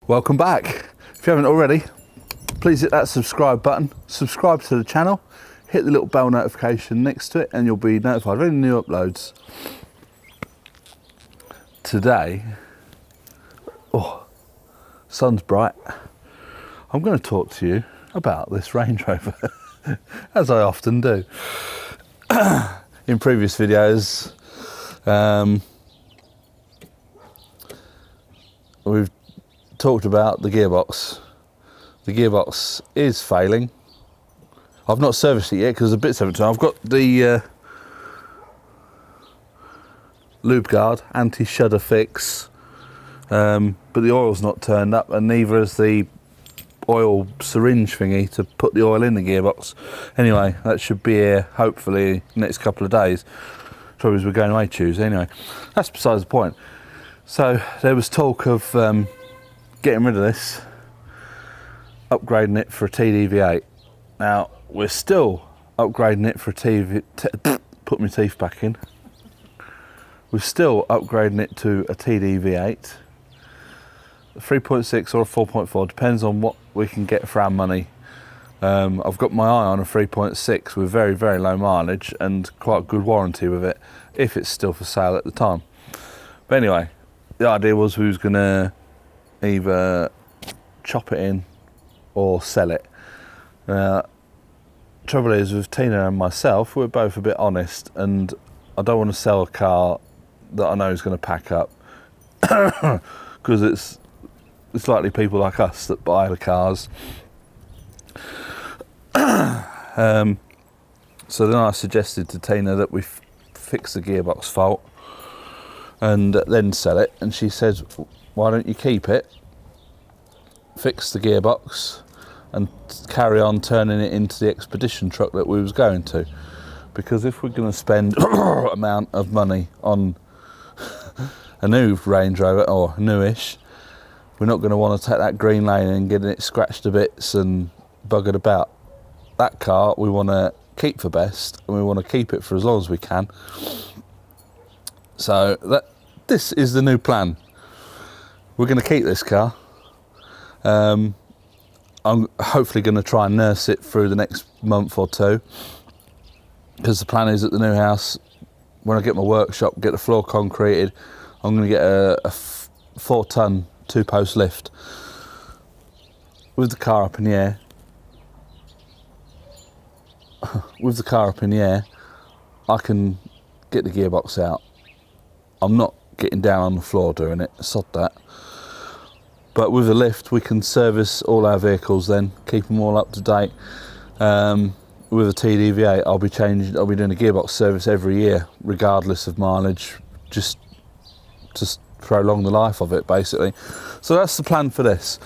Welcome back. If you haven't already, please hit that subscribe button, subscribe to the channel, hit the little bell notification next to it and you'll be notified of any new uploads. Today, sun's bright, I'm going to talk to you about this Range Rover, as I often do. In previous videos, we've talked about the gearbox. The gearbox is failing. I've not serviced it yet because the bits haven't turned. I've got the lube guard, anti-shudder fix, but the oil's not turned up, and neither is the oil syringe thingy to put the oil in the gearbox. Anyway, that should be here hopefully next couple of days. Trouble is we're going away Tuesday anyway. That's besides the point. So there was talk of getting rid of this, upgrading it for a TDV8. Now we're still upgrading it for a put my teeth back in. We're still upgrading it to a TDV8, a 3.6 or a 4.4, depends on what we can get for our money. I've got my eye on a 3.6 with very, very low mileage and quite good warranty with it, if it's still for sale at the time. But anyway, the idea was we was going to either chop it in or sell it. Trouble is with Tina and myself, we're both a bit honest, and I don't want to sell a car that I know is going to pack up, because it's likely people like us that buy the cars. So then I suggested to Tina that we fix the gearbox fault and then sell it, and she said, why don't you keep it, fix the gearbox and carry on turning it into the expedition truck that we was going to, because if we're going to spend amount of money on a new Range Rover, or newish, we're not going to want to take that green lane and getting it scratched to bits and buggered about. That car we want to keep for best, and we want to keep it for as long as we can. So this is the new plan. We're going to keep this car. I'm hopefully going to try and nurse it through the next month or two, because the plan is at the new house, when I get my workshop, get the floor concreted, I'm going to get a 4-ton 2-post lift with the car up in the air. With the car up in the air, I can get the gearbox out. I'm not getting down on the floor doing it, sod that. But with the lift, we can service all our vehicles then, keep them all up to date. With a TDV8, I'll be doing a gearbox service every year, regardless of mileage, just to prolong the life of it, basically. So that's the plan for this.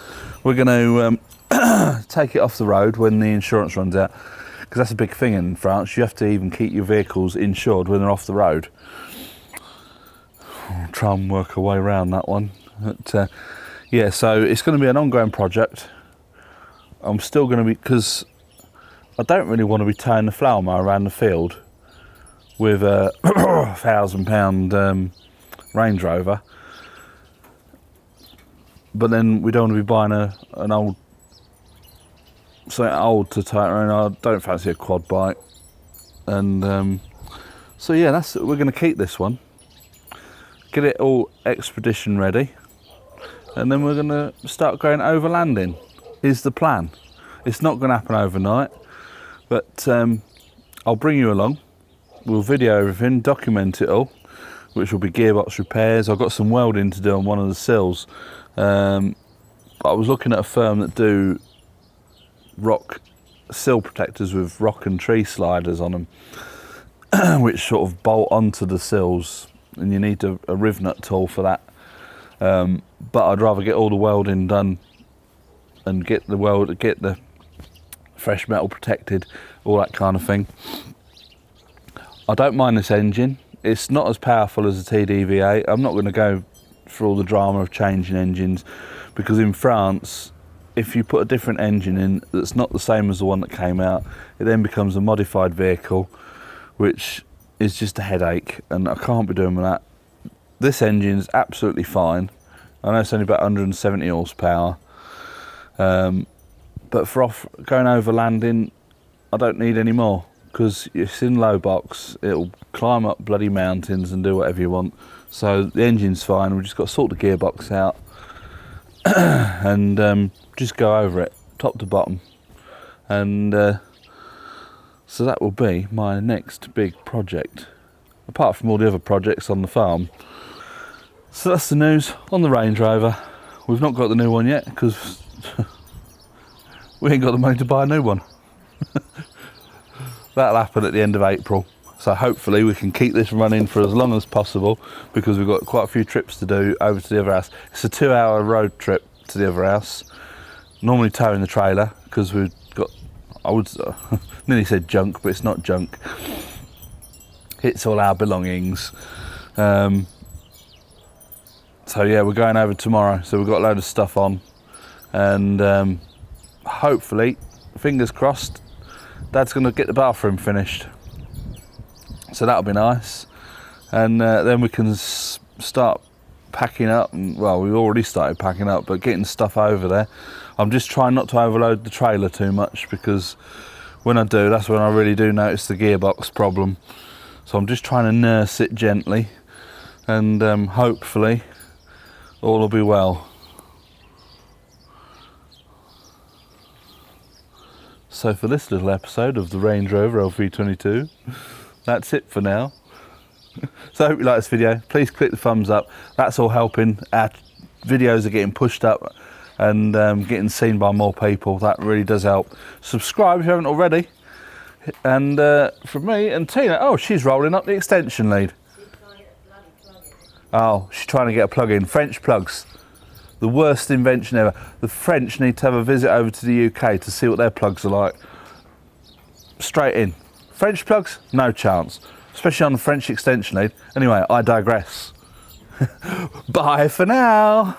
We're going to take it off the road when the insurance runs out, because that's a big thing in France. You have to even keep your vehicles insured when they're off the road. I'll try and work our way around that one. But, yeah, so it's going to be an ongoing project. I'm still going to be, because I don't really want to be towing the flower mower around the field with a £1,000 Range Rover, but then we don't want to be buying an old, something old to tow it around. I don't fancy a quad bike, and so yeah, we're going to keep this one, get it all expedition ready, and then we're going to start going overlanding, is the plan. It's not going to happen overnight, but I'll bring you along. We'll video everything, document it all, which will be gearbox repairs. I've got some welding to do on one of the sills. I was looking at a firm that do rock sill protectors with rock and tree sliders on them, which sort of bolt onto the sills, and you need a rivet tool for that. But I'd rather get all the welding done and get the fresh metal protected, all that kind of thing. I don't mind this engine. It's not as powerful as a TDV8. I'm not going to go through all the drama of changing engines, because in France, if you put a different engine in that's not the same as the one that came out, it then becomes a modified vehicle, which is just a headache, and I can't be doing with that. This engine is absolutely fine. I know it's only about 170 horsepower, but for going overlanding, I don't need any more, because it's in low box, it'll climb up bloody mountains and do whatever you want. So the engine's fine, we've just got to sort the gearbox out and just go over it, top to bottom. And so that will be my next big project, apart from all the other projects on the farm. So that's the news on the Range Rover. We've not got the new one yet, because we ain't got the money to buy a new one. That'll happen at the end of April. So hopefully we can keep this running for as long as possible, because we've got quite a few trips to do over to the other house. It's a 2-hour road trip to the other house. Normally towing the trailer, because we've got, I would nearly said junk, but it's not junk. It's all our belongings. So yeah, we're going over tomorrow. So we've got a load of stuff on, and hopefully, fingers crossed, Dad's going to get the bathroom finished. So that'll be nice, and then we can start packing up. And, well, we've already started packing up, but getting stuff over there. I'm just trying not to overload the trailer too much, because when I do, that's when I really do notice the gearbox problem. So I'm just trying to nurse it gently, and hopefully all will be well. So for this little episode of the Range Rover L322, that's it for now. So I hope you like this video. Please click the thumbs up. That's all helping. Our videos are getting pushed up and getting seen by more people. That really does help. Subscribe if you haven't already. And from me and Tina, oh, she's rolling up the extension lead. Oh, she's trying to get a plug in. French plugs. The worst invention ever. The French need to have a visit over to the UK to see what their plugs are like. Straight in. French plugs? No chance. Especially on the French extension lead. Anyway, I digress. Bye for now.